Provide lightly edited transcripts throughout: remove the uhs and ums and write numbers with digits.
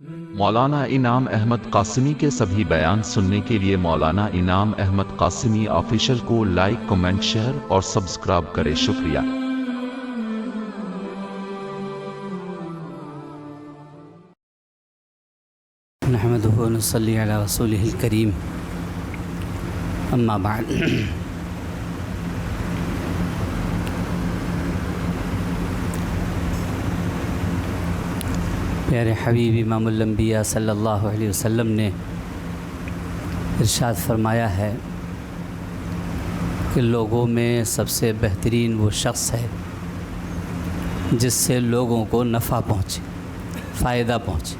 مولانا انعام احمد قاسمی کے سبھی بیان سننے کے لیے مولانا انعام احمد قاسمی آفیشل کو لائک، کمنٹ، شیئر اور سبسکرائب کریں۔ شکریہ۔ نحمده ونصلي على رسوله الكريم، اما بعد۔ پیارے حبیب امام الانبیاء صلی اللہ علیہ وسلم نے ارشاد فرمایا ہے کہ لوگوں میں سب سے بہترین وہ شخص ہے جس سے لوگوں کو نفع پہنچے، فائدہ پہنچے۔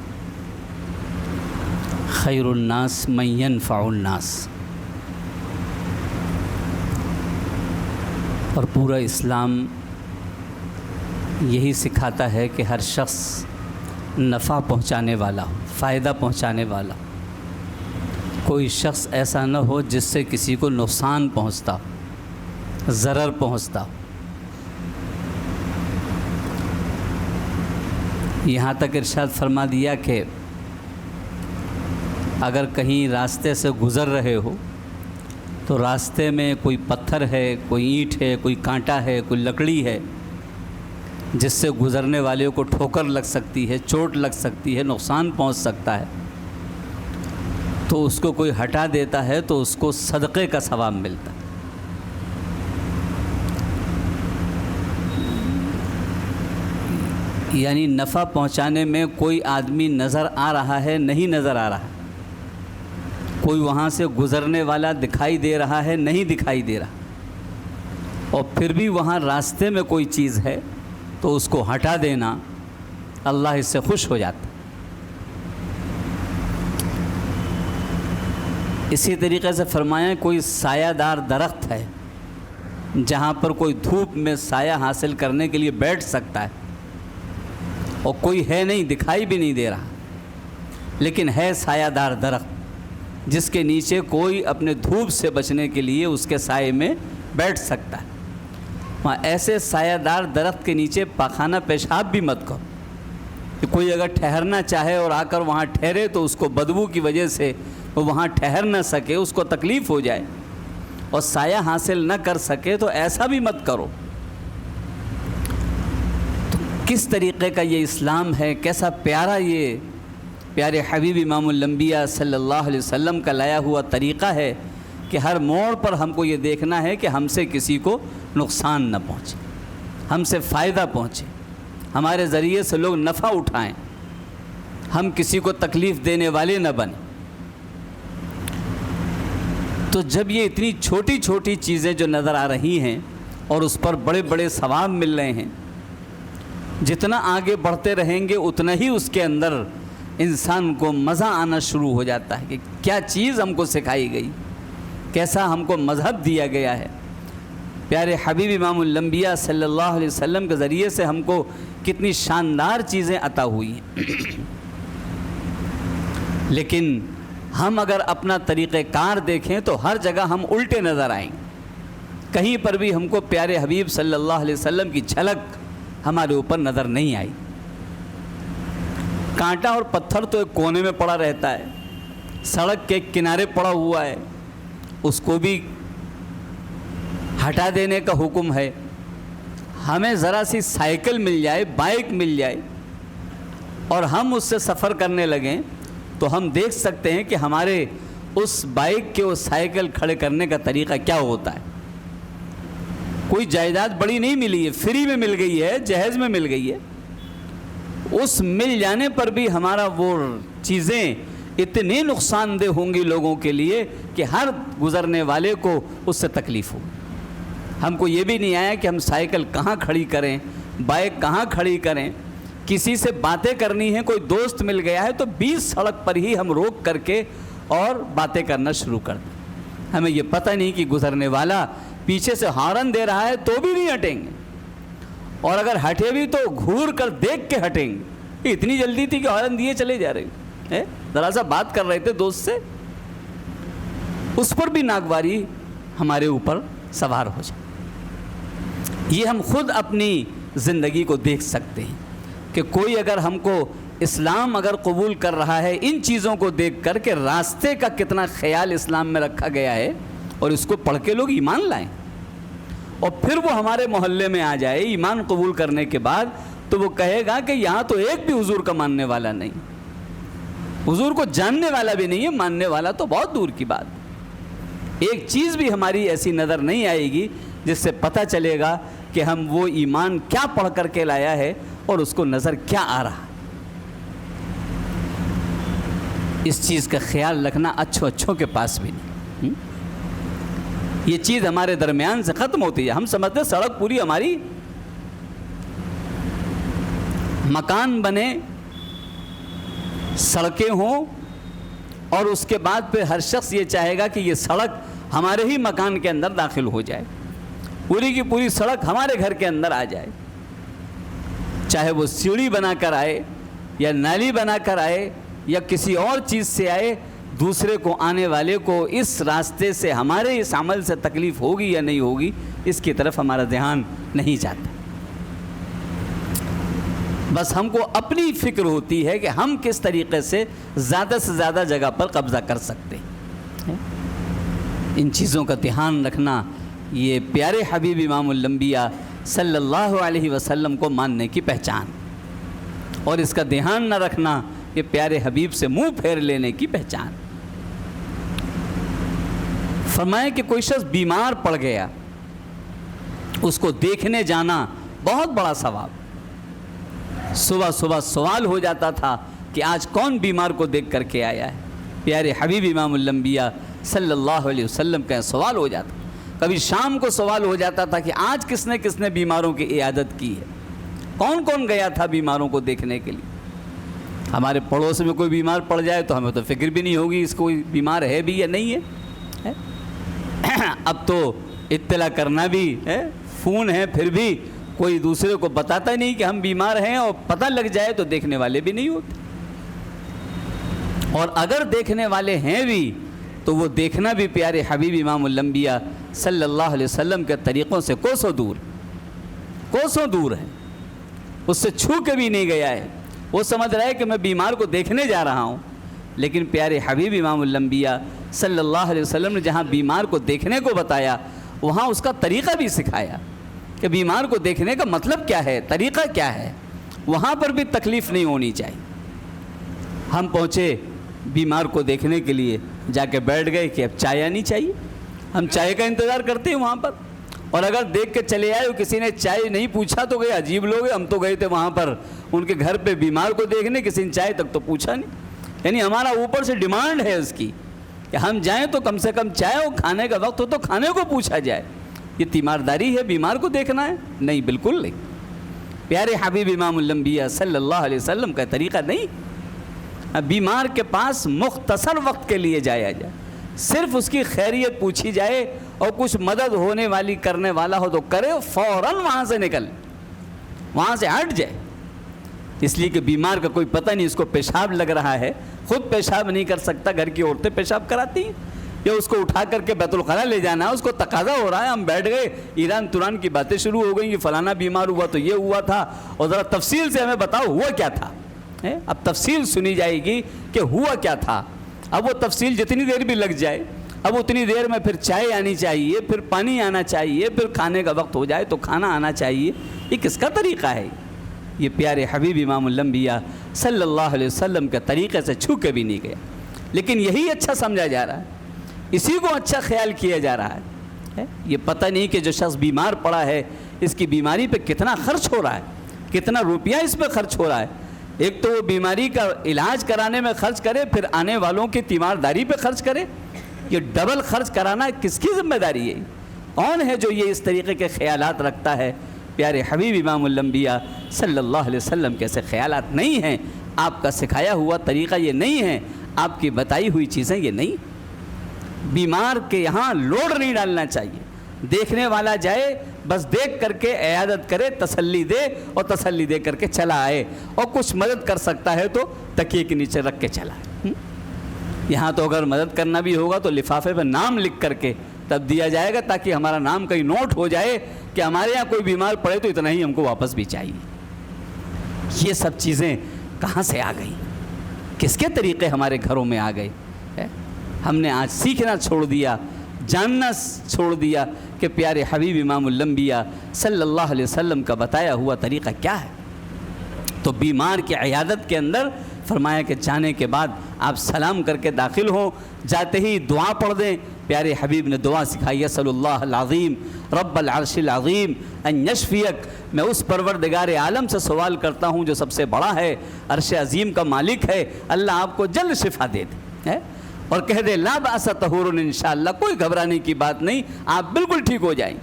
خیر الناس من ينفع الناس۔ اور پورا اسلام یہی سکھاتا ہے کہ ہر شخص نفع پہنچانے والا ہو، فائدہ پہنچانے والا ہو۔ کوئی شخص ایسا نہ ہو جس سے کسی کو نقصان پہنچتا ہو، ضرر پہنچتا ہو۔ یہاں تک ارشاد فرما دیا کہ اگر کہیں راستے سے گزر رہے ہو تو راستے میں کوئی پتھر ہے، کوئی اینٹ ہے، کوئی کانٹا ہے، کوئی لکڑی ہے جس سے گزرنے والے کو ٹھوکر لگ سکتی ہے، چوٹ لگ سکتی ہے، نقصان پہنچ سکتا ہے، تو اس کو کوئی ہٹا دیتا ہے تو اس کو صدقے کا ثواب ملتا ہے۔ یعنی نفع پہنچانے میں کوئی آدمی نظر آ رہا ہے، نہیں نظر آ رہا ہے، کوئی وہاں سے گزرنے والا دکھائی دے رہا ہے، نہیں دکھائی دے رہا، اور پھر بھی وہاں راستے میں کوئی چیز ہے تو اس کو ہٹا دینا، اللہ اس سے خوش ہو جاتا۔ اسی طریقے سے فرمایا کوئی سایہ دار درخت ہے جہاں پر کوئی دھوپ میں سایہ حاصل کرنے کے لیے بیٹھ سکتا ہے، اور کوئی ہے نہیں، دکھائی بھی نہیں دے رہا، لیکن ہے سایہ دار درخت جس کے نیچے کوئی اپنے دھوپ سے بچنے کے لیے اس کے سائے میں بیٹھ سکتا ہے۔ وہاں ایسے سایہ دار درخت کے نیچے پاخانہ پیشاب بھی مت کرو کہ کوئی اگر ٹھہرنا چاہے اور آ کر وہاں ٹھہرے تو اس کو بدبو کی وجہ سے وہ وہاں ٹھہر نہ سکے، اس کو تکلیف ہو جائے اور سایہ حاصل نہ کر سکے، تو ایسا بھی مت کرو۔ تو کس طریقے کا یہ اسلام ہے، کیسا پیارا یہ پیارے حبیب امام الانبیاء صلی اللہ علیہ وسلم کا لایا ہوا طریقہ ہے کہ ہر موڑ پر ہم کو یہ دیکھنا ہے کہ ہم سے کسی کو نقصان نہ پہنچے، ہم سے فائدہ پہنچے، ہمارے ذریعے سے لوگ نفع اٹھائیں، ہم کسی کو تکلیف دینے والے نہ بنیں۔ تو جب یہ اتنی چھوٹی چھوٹی چیزیں جو نظر آ رہی ہیں اور اس پر بڑے بڑے ثواب مل رہے ہیں، جتنا آگے بڑھتے رہیں گے اتنا ہی اس کے اندر انسان کو مزہ آنا شروع ہو جاتا ہے کہ کیا چیز ہم کو سکھائی گئی، کیسا ہم کو مذہب دیا گیا ہے۔ پیارے حبیب امام الانبیاء صلی اللہ علیہ وسلم کے ذریعے سے ہم کو کتنی شاندار چیزیں عطا ہوئی ہیں، لیکن ہم اگر اپنا طریقہ کار دیکھیں تو ہر جگہ ہم الٹے نظر آئیں، کہیں پر بھی ہم کو پیارے حبیب صلی اللہ علیہ وسلم کی جھلک ہمارے اوپر نظر نہیں آئی۔ کانٹا اور پتھر تو ایک کونے میں پڑا رہتا ہے، سڑک کے کنارے پڑا ہوا ہے، اس کو بھی ہٹا دینے کا حکم ہے۔ ہمیں ذرا سی سائیکل مل جائے، بائک مل جائے اور ہم اس سے سفر کرنے لگیں تو ہم دیکھ سکتے ہیں کہ ہمارے اس بائک کے، اس سائیکل کھڑے کرنے کا طریقہ کیا ہوتا ہے۔ کوئی جائیداد بڑی نہیں ملی ہے، فری میں مل گئی ہے، جہیز میں مل گئی ہے، اس مل جانے پر بھی ہمارا وہ چیزیں اتنی نقصان دہ ہوں گی لوگوں کے لیے کہ ہر گزرنے والے کو اس سے تکلیف ہو۔ ہم کو یہ بھی نہیں آیا کہ ہم سائیکل کہاں کھڑی کریں، بائک کہاں کھڑی کریں، کسی سے باتیں کرنی ہیں، کوئی دوست مل گیا ہے تو 20 سڑک پر ہی ہم روک کر کے اور باتیں کرنا شروع کر دیں۔ ہمیں یہ پتہ نہیں کہ گزرنے والا پیچھے سے ہارن دے رہا ہے تو بھی نہیں ہٹیں گے، اور اگر ہٹے بھی تو گھور کر دیکھ کے ہٹیں گے۔ اتنی جلدی تھی کہ ہارن دیے چلے جا رہے ہیں، ذرا سا بات کر رہے تھے دوست سے، اس پر بھی ناگواری ہمارے اوپر سوار ہو جائے۔ یہ ہم خود اپنی زندگی کو دیکھ سکتے ہیں کہ کوئی اگر ہم کو اسلام اگر قبول کر رہا ہے ان چیزوں کو دیکھ کر کہ راستے کا کتنا خیال اسلام میں رکھا گیا ہے، اور اس کو پڑھ کے لوگ ایمان لائیں، اور پھر وہ ہمارے محلے میں آ جائے ایمان قبول کرنے کے بعد، تو وہ کہے گا کہ یہاں تو ایک بھی حضور کا ماننے والا نہیں، حضور کو جاننے والا بھی نہیں ہے، ماننے والا تو بہت دور کی بات۔ ایک چیز بھی ہماری ایسی نظر نہیں آئے گی جس سے پتہ چلے گا کہ ہم وہ ایمان کیا پڑھ کر کے لایا ہے اور اس کو نظر کیا آ رہا ہے۔ اس چیز کا خیال رکھنا اچھوں کے پاس بھی نہیں۔ یہ چیز ہمارے درمیان سے ختم ہوتی ہے۔ ہم سمجھتے ہیں سڑک پوری ہماری، مکان بنے، سڑکیں ہوں، اور اس کے بعد پھر ہر شخص یہ چاہے گا کہ یہ سڑک ہمارے ہی مکان کے اندر داخل ہو جائے، پوری کی پوری سڑک ہمارے گھر کے اندر آ جائے، چاہے وہ سیڑھی بنا کر آئے یا نالی بنا کر آئے یا کسی اور چیز سے آئے، دوسرے کو آنے والے کو اس راستے سے ہمارے اس عمل سے تکلیف ہوگی یا نہیں ہوگی، اس کی طرف ہمارا دھیان نہیں جاتا۔ بس ہم کو اپنی فکر ہوتی ہے کہ ہم کس طریقے سے زیادہ جگہ پر قبضہ کر سکتے ہیں۔ ان چیزوں کا دھیان رکھنا یہ پیارے حبیب امام الانبیاء صلی اللہ علیہ وسلم کو ماننے کی پہچان، اور اس کا دھیان نہ رکھنا یہ پیارے حبیب سے منہ پھیر لینے کی پہچان۔ فرمائے کہ کوئی شخص بیمار پڑ گیا، اس کو دیکھنے جانا بہت بڑا ثواب۔ صبح سوال ہو جاتا تھا کہ آج کون بیمار کو دیکھ کر کے آیا ہے، پیارے حبیب امام الانبیاء صلی اللہ علیہ وسلم کا سوال ہو جاتا۔ کبھی شام کو سوال ہو جاتا تھا کہ آج کس نے بیماروں کی عیادت کی ہے، کون گیا تھا بیماروں کو دیکھنے کے لیے۔ ہمارے پڑوس میں کوئی بیمار پڑ جائے تو ہمیں تو فکر بھی نہیں ہوگی اس کو بیمار ہے بھی یا نہیں ہے۔ اب تو اطلاع کرنا بھی ہے، فون ہے، پھر بھی کوئی دوسرے کو بتاتا نہیں کہ ہم بیمار ہیں، اور پتہ لگ جائے تو دیکھنے والے بھی نہیں ہوتے، اور اگر دیکھنے والے ہیں بھی تو وہ دیکھنا بھی پیارے حبیب امام الانبیاء صلی اللہ علیہ وسلم کے طریقوں سے کوسوں دور ہے، اس سے چھو کے بھی نہیں گیا ہے۔ وہ سمجھ رہا ہے کہ میں بیمار کو دیکھنے جا رہا ہوں، لیکن پیارے حبیب امام الانبیاء صلی اللہ علیہ وسلم نے جہاں بیمار کو دیکھنے کو بتایا، وہاں اس کا طریقہ بھی سکھایا کہ بیمار کو دیکھنے کا مطلب کیا ہے، طریقہ کیا ہے۔ وہاں پر بھی تکلیف نہیں ہونی چاہیے۔ ہم پہنچے بیمار کو دیکھنے کے لیے، جا کے بیٹھ گئے کہ اب چائے آنی چاہیے، ہم چائے کا انتظار کرتے ہیں وہاں پر، اور اگر دیکھ کے چلے آئے کسی نے چائے نہیں پوچھا تو گئے عجیب لوگ ہیں، ہم تو گئے تھے وہاں پر ان کے گھر پہ بیمار کو دیکھنے، کسی نے چائے تک تو پوچھا نہیں۔ یعنی ہمارا اوپر سے ڈیمانڈ ہے اس کی کہ ہم جائیں تو کم سے کم چائے، اور کھانے کا وقت ہو تو کھانے کو پوچھا جائے۔ یہ تیمارداری ہے بیمار کو دیکھنا ہے؟ نہیں، بالکل نہیں۔ پیارے حبیب امام الانبیاء صلی اللہ علیہ وسلم کا طریقہ نہیں۔ بیمار کے پاس مختصر وقت کے لیے جایا جائے، صرف اس کی خیریت پوچھی جائے، اور کچھ مدد ہونے والی کرنے والا ہو تو کرے، فوراً وہاں سے نکل، وہاں سے ہٹ جائے۔ اس لیے کہ بیمار کا کوئی پتہ نہیں، اس کو پیشاب لگ رہا ہے، خود پیشاب نہیں کر سکتا، گھر کی عورتیں پیشاب کراتی ہیں، یا اس کو اٹھا کر کے بیت الخلاء لے جانا ہے، اس کو تقاضا ہو رہا ہے، ہم بیٹھ گئے، ایران توران کی باتیں شروع ہو گئیں کہ فلانا بیمار ہوا تو یہ ہوا تھا، اور ذرا تفصیل سے ہمیں بتاؤ ہوا کیا تھا۔ اب تفصیل سنی جائے گی کہ ہوا کیا تھا۔ اب وہ تفصیل جتنی دیر بھی لگ جائے، اب اتنی دیر میں پھر چائے آنی چاہیے، پھر پانی آنا چاہیے، پھر کھانے کا وقت ہو جائے تو کھانا آنا چاہیے۔ یہ کس کا طریقہ ہے؟ یہ پیارے حبیب امام الانبیاء صلی اللہ علیہ وسلم کے طریقے سے چھو کے بھی نہیں گیا، لیکن یہی اچھا سمجھا جا رہا ہے، اسی کو اچھا خیال کیا جا رہا ہے۔ یہ پتہ نہیں کہ جو شخص بیمار پڑا ہے اس کی بیماری پہ کتنا خرچ ہو رہا ہے، کتنا روپیہ اس پہ خرچ ہو رہا ہے۔ ایک تو وہ بیماری کا علاج کرانے میں خرچ کرے، پھر آنے والوں کی تیمارداری پہ خرچ کرے۔ یہ ڈبل خرچ کرانا کس کی ذمہ داری ہے؟ کون ہے جو یہ اس طریقے کے خیالات رکھتا ہے؟ پیارے حبیب امام الانبیاء صلی اللہ علیہ وسلم کے ایسے خیالات نہیں ہیں، آپ کا سکھایا ہوا طریقہ یہ نہیں ہے، آپ کی بتائی ہوئی چیزیں یہ نہیں۔ بیمار کے یہاں لوڈ نہیں ڈالنا چاہیے، دیکھنے والا جائے بس دیکھ کر کے عیادت کرے، تسلی دے، اور تسلی دے کر کے چلا آئے، اور کچھ مدد کر سکتا ہے تو تکیے کے نیچے رکھ کے چلا آئے۔ یہاں تو اگر مدد کرنا بھی ہوگا تو لفافے پہ نام لکھ کر کے تب دیا جائے گا، تاکہ ہمارا نام کہیں نوٹ ہو جائے کہ ہمارے یہاں کوئی بیمار پڑے تو اتنا ہی ہم کو واپس بھی چاہیے۔ یہ سب چیزیں کہاں سے آ گئی, کس کے طریقے ہمارے گھروں میں آ گئے. ہم نے آج سیکھنا چھوڑ دیا, جاننا چھوڑ دیا کہ پیارے حبیب امام الانبیاء صلی اللہ علیہ وسلم کا بتایا ہوا طریقہ کیا ہے. تو بیمار کی عیادت کے اندر فرمایا کہ جانے کے بعد آپ سلام کر کے داخل ہوں, جاتے ہی دعا پڑھ دیں. پیارے حبیب نے دعا سکھائی, صلی اللہ العظیم رب العرش العظیم ان یشفیک, میں اس پروردگار عالم سے سوال کرتا ہوں جو سب سے بڑا ہے, عرش عظیم کا مالک ہے, اللہ آپ کو جلد شفا دے دے. اور کہہ دے لا باس طہور انشاءاللہ, کوئی گھبرانے کی بات نہیں, آپ بالکل ٹھیک ہو جائیں.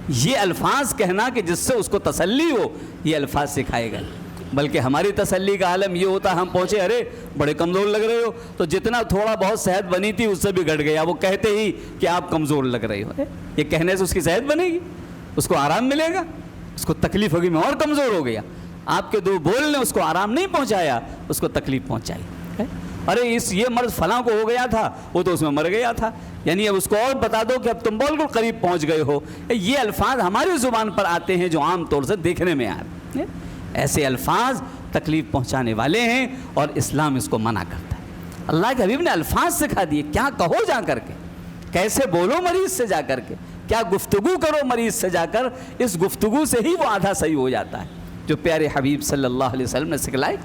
یہ الفاظ کہنا کہ جس سے اس کو تسلی ہو, یہ الفاظ سکھائے گا. بلکہ ہماری تسلی کا عالم یہ ہوتا, ہم پہنچے ارے بڑے کمزور لگ رہے ہو, تو جتنا تھوڑا بہت صحت بنی تھی اس سے بھی گھٹ گیا. وہ کہتے ہی کہ آپ کمزور لگ رہے ہو, یہ کہنے سے اس کی صحت بنے گی, اس کو آرام ملے گا, اس کو تکلیف ہوگی میں اور کمزور ہو گیا. آپ کے دو بول نے اس کو آرام نہیں پہنچایا, اس کو تکلیف پہنچائی. ارے یہ مرض فلاں کو ہو گیا تھا, وہ تو اس میں مر گیا تھا, یعنی اب اس کو اور بتا دو کہ اب تم بالکل قریب پہنچ گئے ہو. یہ الفاظ ہماری زبان پر آتے ہیں جو عام طور سے دیکھنے میں آ رہے ہیں. ایسے الفاظ تکلیف پہنچانے والے ہیں اور اسلام اس کو منع کرتا ہے. اللہ کے حبیب نے الفاظ سکھا دیے, کیا کہو جا کر کے, کیسے بولو مریض سے جا کر کے, کیا گفتگو کرو مریض سے جا کر. اس گفتگو سے ہی وہ آدھا صحیح ہو جاتا ہے جو پیارے حبیب صلی اللہ علیہ وسلم نے سکھلائے.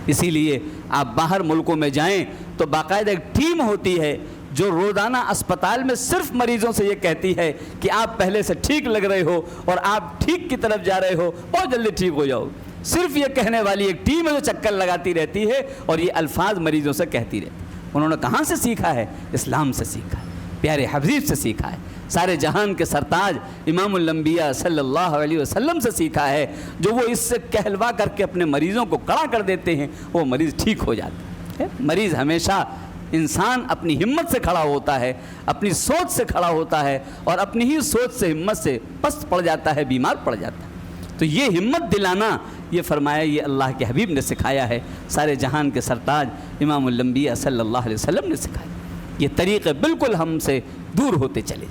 اسی لیے آپ باہر ملکوں میں جائیں تو باقاعدہ ایک ٹیم ہوتی ہے جو روزانہ اسپتال میں صرف مریضوں سے یہ کہتی ہے کہ آپ پہلے سے ٹھیک لگ رہے ہو اور آپ ٹھیک کی طرف جا رہے ہو, بہت جلدی ٹھیک ہو جاؤ. صرف یہ کہنے والی ایک ٹیم ہے جو چکر لگاتی رہتی ہے اور یہ الفاظ مریضوں سے کہتی رہتی. انہوں نے کہاں سے سیکھا ہے؟ اسلام سے سیکھا ہے, پیارے حبیب سے سیکھا ہے, سارے جہان کے سرتاج امام الانبیاء صلی اللہ علیہ وسلم سے سیکھا ہے, جو وہ اس سے کہلوا کر کے اپنے مریضوں کو کڑا کر دیتے ہیں, وہ مریض ٹھیک ہو جاتا ہے. مریض ہمیشہ انسان اپنی ہمت سے کھڑا ہوتا ہے, اپنی سوچ سے کھڑا ہوتا ہے اور اپنی ہی سوچ سے ہمت سے پست پڑ جاتا ہے, بیمار پڑ جاتا ہے. تو یہ ہمت دلانا, یہ فرمایا, یہ اللہ کے حبیب نے سکھایا ہے, سارے جہان کے سرتاج امام الانبیاء صلی اللہ علیہ وسلم نے سکھایا. یہ طریقے بالکل ہم سے دور ہوتے چلے.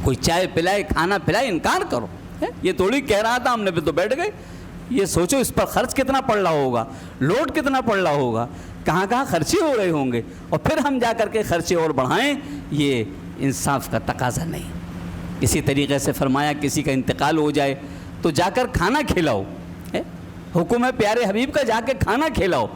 کوئی چائے پلائے, کھانا پلائے, انکار کرو. یہ تھوڑی کہہ رہا تھا ہم نے, پھر تو بیٹھ گئے. یہ سوچو اس پر خرچ کتنا پڑ رہا ہوگا, لوڈ کتنا پڑ رہا ہوگا, کہاں کہاں خرچے ہو رہے ہوں گے, اور پھر ہم جا کر کے خرچے اور بڑھائیں. یہ انصاف کا تقاضا نہیں. اسی طریقے سے فرمایا کسی کا انتقال ہو جائے تو جا کر کھانا کھلاؤ. حکم ہے پیارے حبیب کا, جا کے کھانا کھلاؤ.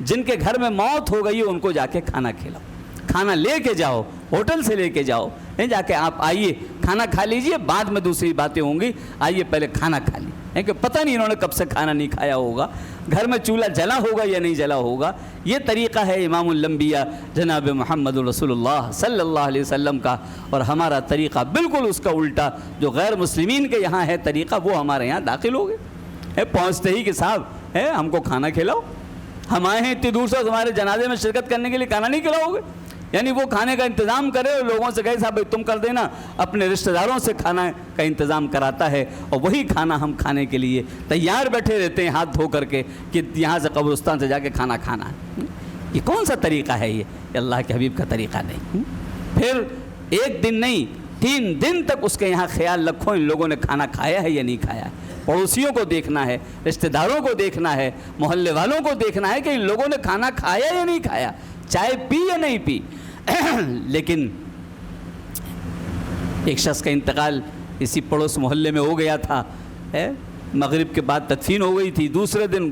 جن کے گھر میں موت ہو گئی ان کو جا کے کھانا کھلاؤ. کھانا لے کے جاؤ, ہوٹل سے لے کے جاؤ, جا کے آپ آئیے کھانا کھا لیجئے, بعد میں دوسری باتیں ہوں گی, آئیے پہلے کھانا کھا لیجیے. کہ پتہ نہیں انہوں نے کب سے کھانا نہیں کھایا ہوگا, گھر میں چولہا جلا ہوگا یا نہیں جلا ہوگا. یہ طریقہ ہے امام الانبیاء جناب محمد رسول اللہ صلی اللہ علیہ وسلم کا, اور ہمارا طریقہ بالکل اس کا الٹا. جو غیر مسلمین کے یہاں ہے طریقہ, وہ ہمارے یہاں داخل ہو گئے. پہنچتے ہی کہ صاحب ہم کو کھانا کھلاؤ, ہم آئے ہیں اتنی دور سے تمہارے جنازے میں شرکت کرنے کے لیے, کھانا نہیں کھلاؤ گے. یعنی وہ کھانے کا انتظام کرے اور لوگوں سے کہے صاحب تم کر دینا, اپنے رشتہ داروں سے کھانا کا انتظام کراتا ہے, اور وہی کھانا ہم کھانے کے لیے تیار بیٹھے رہتے ہیں ہاتھ دھو کر کے کہ یہاں سے قبرستان سے جا کے کھانا کھانا ہے. یہ کون سا طریقہ ہے؟ یہ اللہ کے حبیب کا طریقہ نہیں. پھر ایک دن نہیں 3 دن تک اس کے یہاں خیال رکھو ان لوگوں نے کھانا کھایا ہے یا نہیں کھایا. پڑوسیوں کو دیکھنا ہے, رشتہ داروں کو دیکھنا ہے, محلے والوں کو دیکھنا ہے کہ ان لوگوں نے کھانا کھایا یا نہیں کھایا, چائے پی یا نہیں پی. لیکن ایک شخص کا انتقال اسی پڑوس محلے میں ہو گیا تھا, مغرب کے بعد تدفین ہو گئی تھی, دوسرے دن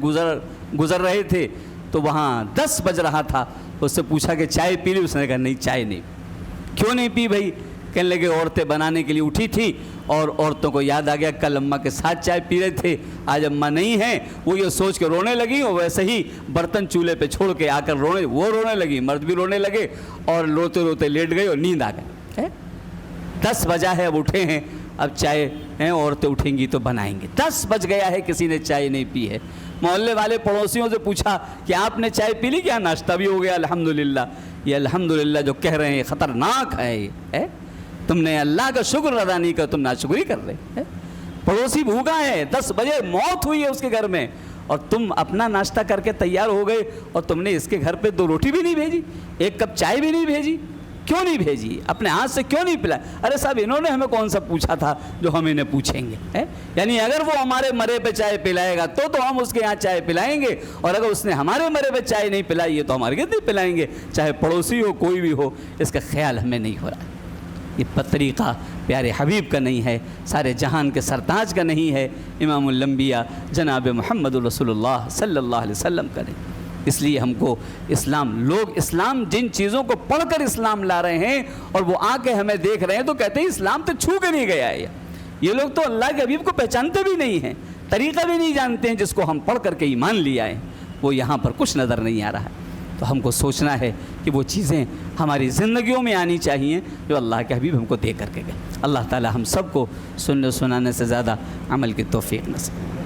گزر رہے تھے تو وہاں 10 بج رہا تھا. اس سے پوچھا کہ چائے پی لی؟ اس نے کہا نہیں چائے نہیں. کیوں نہیں پی بھائی؟ کہنے لگے عورتیں بنانے کے لیے اٹھی تھی اور عورتوں کو یاد آ گیا کل اماں کے ساتھ چائے پی رہے تھے, آج اماں نہیں ہیں. وہ یہ سوچ کے رونے لگی, اور ویسے ہی برتن چولہے پہ چھوڑ کے آ کر رونے لگی, مرد بھی رونے لگے اور روتے روتے لیٹ گئے اور نیند آ گئی. 10 بجا ہے, اب اٹھے ہیں, اب چائے عورتیں اٹھیں گی تو بنائیں گے. 10 بج گیا ہے, کسی نے چائے نہیں پی ہے. محلے والے پڑوسیوں سے پوچھا کہ آپ نے چائے پی لی؟ کیا ناشتہ بھی ہو گیا الحمدللہ. یہ الحمدللہ جو کہہ رہے ہیں خطرناک ہے. تم نے اللہ کا شکر ادا نہیں کر, تم ناشکری کر رہے. پڑوسی بھوکا ہے, 10 بجے موت ہوئی ہے اس کے گھر میں, اور تم اپنا ناشتہ کر کے تیار ہو گئے اور تم نے اس کے گھر پہ 2 روٹی بھی نہیں بھیجی, 1 کپ چائے بھی نہیں بھیجی. کیوں نہیں بھیجی؟ اپنے ہاتھ سے کیوں نہیں پلایا؟ ارے صاحب انہوں نے ہمیں کون سا پوچھا تھا جو ہم انہیں پوچھیں گے؟ یعنی اگر وہ ہمارے مرے پہ چائے پلائے گا تو ہم اس کے یہاں چائے پلائیں گے، اور اگر اس نے ہمارے مرے پہ چائے نہیں پلائی ہے تو ہمارے گھر نہیں پلائیں گے، چاہے پڑوسی ہو کوئی بھی ہو۔ اس کا خیال ہمیں نہیں ہو رہا ہے۔ یہ طریقہ پیارے حبیب کا نہیں ہے، سارے جہان کے سرتاج کا نہیں ہے، امام الانبیاء جناب محمد رسول اللہ صلی اللہ علیہ وسلم کا نہیں۔ اس لیے ہم کو اسلام جن چیزوں کو پڑھ کر اسلام لا رہے ہیں اور وہ آ کے ہمیں دیکھ رہے ہیں تو کہتے ہیں اسلام تو چھو کے نہیں گیا ہے۔ یہ لوگ تو اللہ کے حبیب کو پہچانتے بھی نہیں ہیں، طریقہ بھی نہیں جانتے ہیں جس کو ہم پڑھ کر کے ایمان لیا ہے، وہ یہاں پر کچھ نظر نہیں آ رہا ہے۔ تو ہم کو سوچنا ہے کہ وہ چیزیں ہماری زندگیوں میں آنی چاہیے جو اللہ کے حبیب ہم کو دے کر کے گئے۔ اللہ تعالی ہم سب کو سننے سنانے سے زیادہ عمل کی توفیق نصیب۔